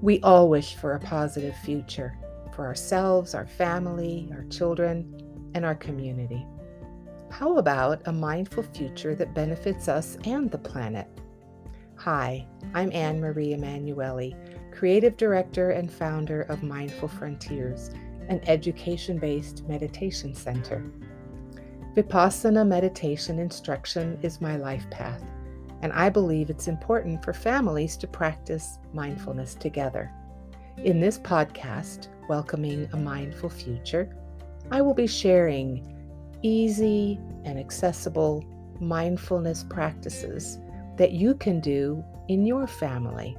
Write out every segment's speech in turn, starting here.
We all wish for a positive future for ourselves, our family, our children, and our community. How about a mindful future that benefits us and the planet? Hi, I'm Anne Marie Emanuele, Creative Director and founder of Mindful Frontiers, an education based meditation center. Vipassana meditation instruction is my life path, and I believe it's important for families to practice mindfulness together. In this podcast, Welcoming a Mindful Future, I will be sharing easy and accessible mindfulness practices that you can do in your family,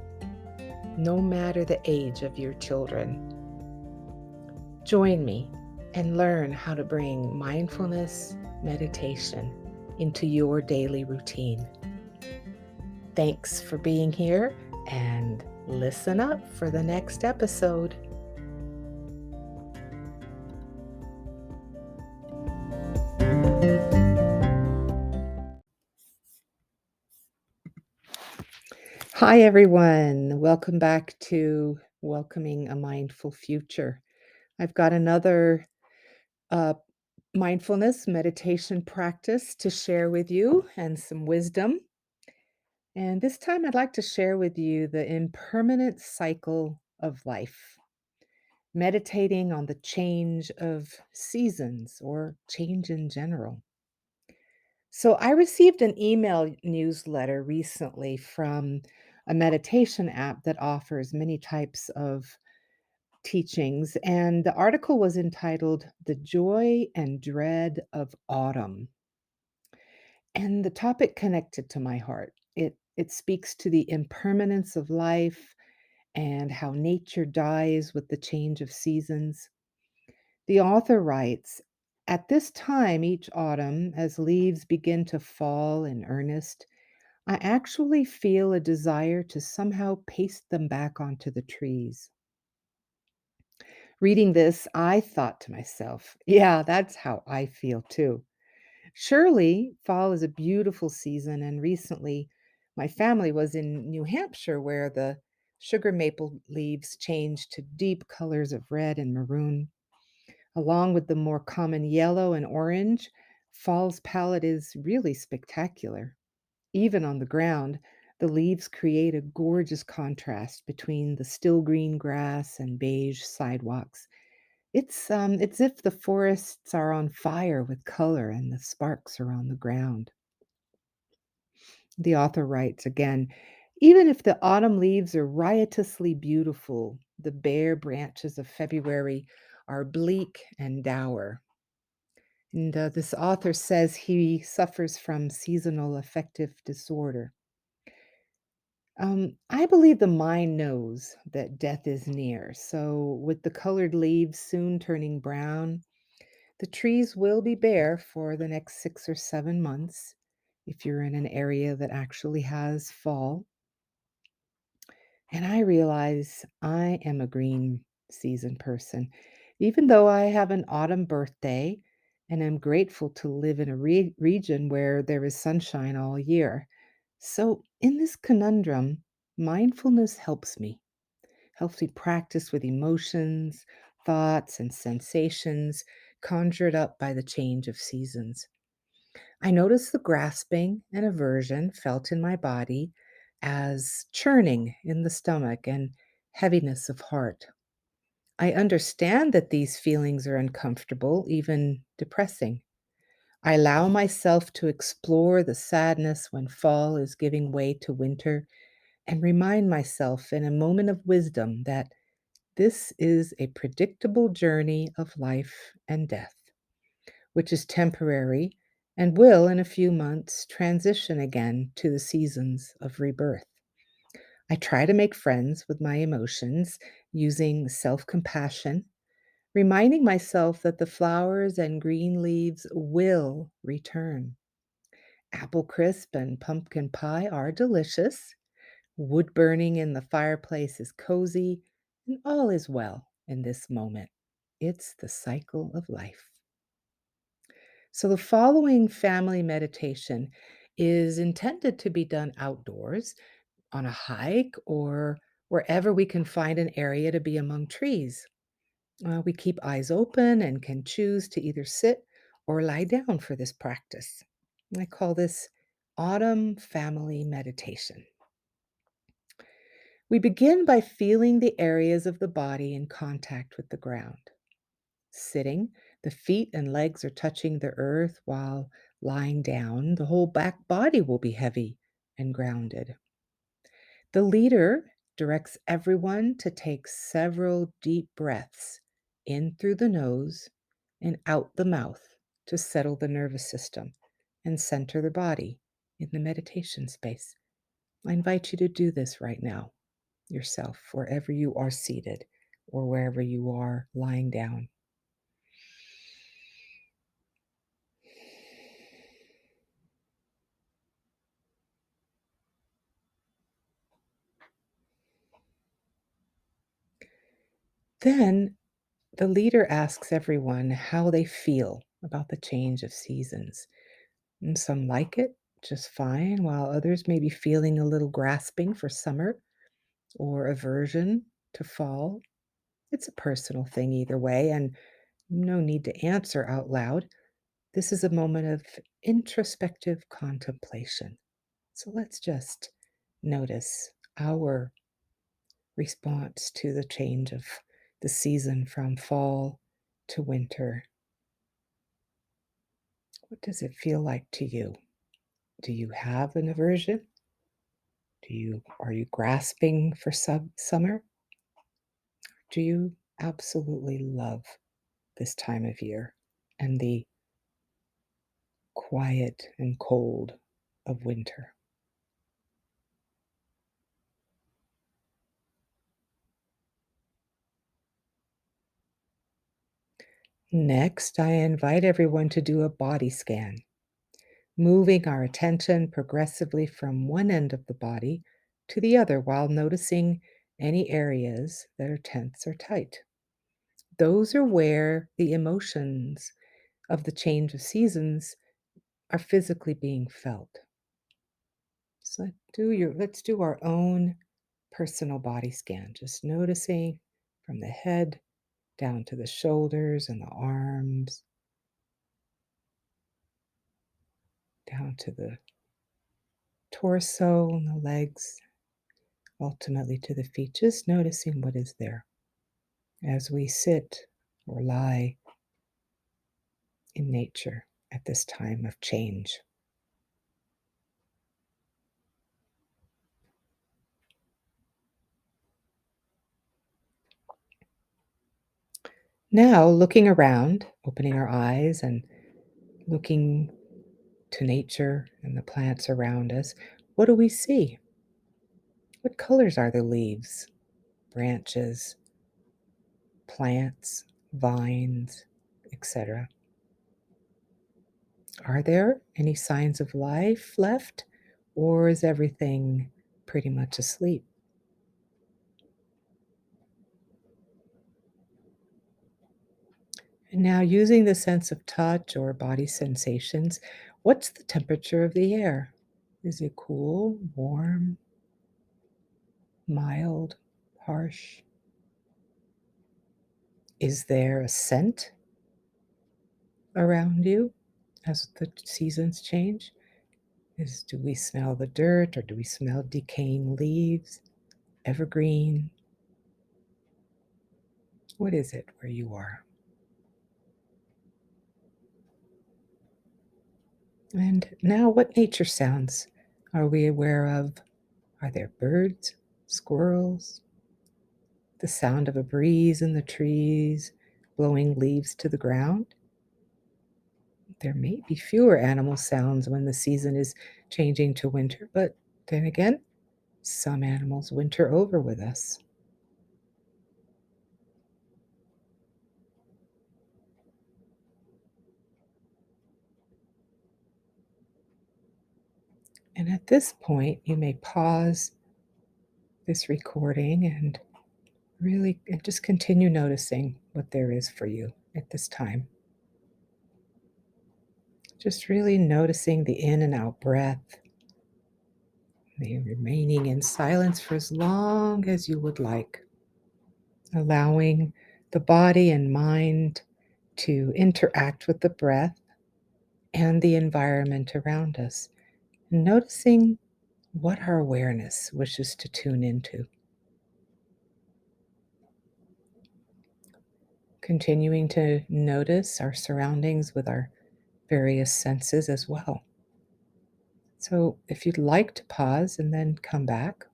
no matter the age of your children. Join me and learn how to bring mindfulness meditation into your daily routine. Thanks for being here and listen up for the next episode. Hi, everyone. Welcome back to Welcoming a Mindful Future. I've got another uh, mindfulness meditation practice to share with you and some wisdom. And this time I'd like to share with you the impermanent cycle of life, meditating on the change of seasons or change in general. So, I received an email newsletter recently from a meditation app that offers many types of teachings, and the article was entitled The Joy and Dread of Autumn. And the topic connected to my heart. It speaks to the impermanence of life and how nature dies with the change of seasons. The author writes, at this time each autumn, as leaves begin to fall in earnest, I actually feel a desire to somehow paste them back onto the trees. Reading this, I thought to myself, yeah, that's how I feel too. Surely, fall is a beautiful season, and recently my family was in New Hampshire where the sugar maple leaves changed to deep colors of red and maroon. Along with the more common yellow and orange, fall's palette is really spectacular. Even on the ground, the leaves create a gorgeous contrast between the still green grass and beige sidewalks. It's if the forests are on fire with color and the sparks are on the ground. The author writes again, even if the autumn leaves are riotously beautiful, the bare branches of February are bleak and dour. And this author says he suffers from seasonal affective disorder. I believe the mind knows that death is near. So, with the colored leaves soon turning brown, the trees will be bare for the next 6 or 7 months if you're in an area that actually has fall. And I realize I am a green season person, even though I have an autumn birthday and am grateful to live in a region where there is sunshine all year. So, in this conundrum, mindfulness helps me practice with emotions, thoughts, and sensations conjured up by the change of seasons. I notice the grasping and aversion felt in my body as churning in the stomach and heaviness of heart. I understand that these feelings are uncomfortable, even depressing. I allow myself to explore the sadness when fall is giving way to winter and remind myself in a moment of wisdom that this is a predictable journey of life and death, which is temporary and will, in a few months, transition again to the seasons of rebirth. I try to make friends with my emotions using self compassion, reminding myself that the flowers and green leaves will return. Apple crisp and pumpkin pie are delicious. Wood burning in the fireplace is cozy, and all is well in this moment. It's the cycle of life. So, the following family meditation is intended to be done outdoors on a hike or wherever we can find an area to be among trees. We keep eyes open and can choose to either sit or lie down for this practice. I call this autumn family meditation. We begin by feeling the areas of the body in contact with the ground. Sitting, the feet and legs are touching the earth, while lying down, the whole back body will be heavy and grounded. The leader directs everyone to take several deep breaths in through the nose and out the mouth to settle the nervous system and center the body in the meditation space. I invite you to do this right now yourself, wherever you are seated or wherever you are lying down. Then the leader asks everyone how they feel about the change of seasons. And some like it just fine, while others may be feeling a little grasping for summer or aversion to fall. It's a personal thing either way, and no need to answer out loud. This is a moment of introspective contemplation. So let's just notice our response to the change of the season from fall to winter. What does it feel like to you? Do you have an aversion? Are you grasping for summer? Do you absolutely love this time of year and the quiet and cold of winter? Next, I invite everyone to do a body scan, moving our attention progressively from one end of the body to the other while noticing any areas that are tense or tight. Those are where the emotions of the change of seasons are physically being felt. So let's do our own personal body scan, just noticing from the head down to the shoulders and the arms, down to the torso and the legs, ultimately to the feet, just noticing what is there as we sit or lie in nature at this time of change. Now, looking around, opening our eyes and looking to nature and the plants around us, what do we see? What colors are the leaves, branches, plants, vines, etc.? Are there any signs of life left, or is everything pretty much asleep? And now, using the sense of touch or body sensations, what's the temperature of the air? Is it cool, warm, mild, harsh? Is there a scent around you as the seasons change? Do we smell the dirt or do we smell decaying leaves, evergreen? What is it where you are? And now, what nature sounds are we aware of? Are there birds, squirrels, the sound of a breeze in the trees, blowing leaves to the ground? There may be fewer animal sounds when the season is changing to winter, but then again, some animals winter over with us. And at this point, you may pause this recording and really and just continue noticing what there is for you at this time. Just really noticing the in and out breath, Remaining in silence for as long as you would like, allowing the body and mind to interact with the breath and the environment around us, and noticing what our awareness wishes to tune into. Continuing to notice our surroundings with our various senses as well. So if you'd like to pause and then come back,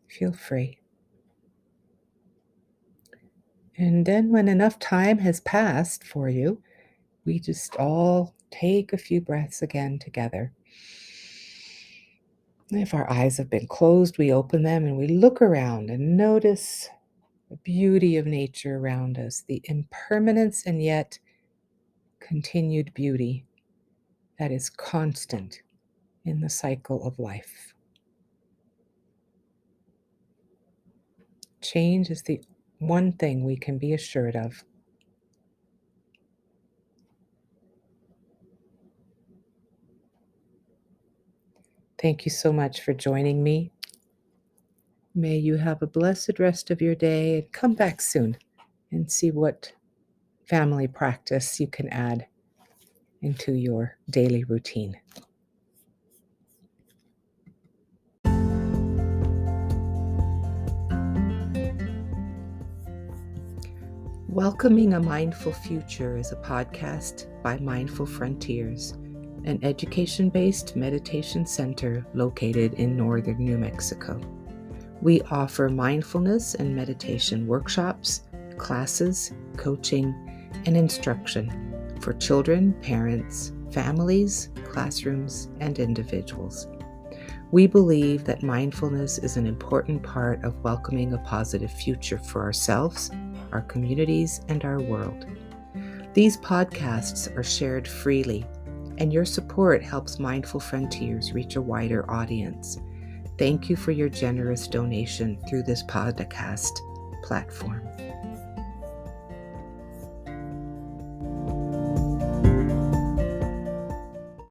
feel free. And then when enough time has passed for you, we just all take a few breaths again together. If our eyes have been closed, we open them and we look around and notice the beauty of nature around us, the impermanence and yet continued beauty that is constant in the cycle of life. Change is the one thing we can be assured of. Thank you so much for joining me. May you have a blessed rest of your day and come back soon and see what family practice you can add into your daily routine. Welcoming a Mindful Future is a podcast by Mindful Frontiers, an education-based meditation center located in northern New Mexico. We offer mindfulness and meditation workshops, classes, coaching, and instruction for children, parents, families, classrooms, and individuals. We believe that mindfulness is an important part of welcoming a positive future for ourselves, our communities, and our world. These podcasts are shared freely, and your support helps Mindful Frontiers reach a wider audience. Thank you for your generous donation through this podcast platform.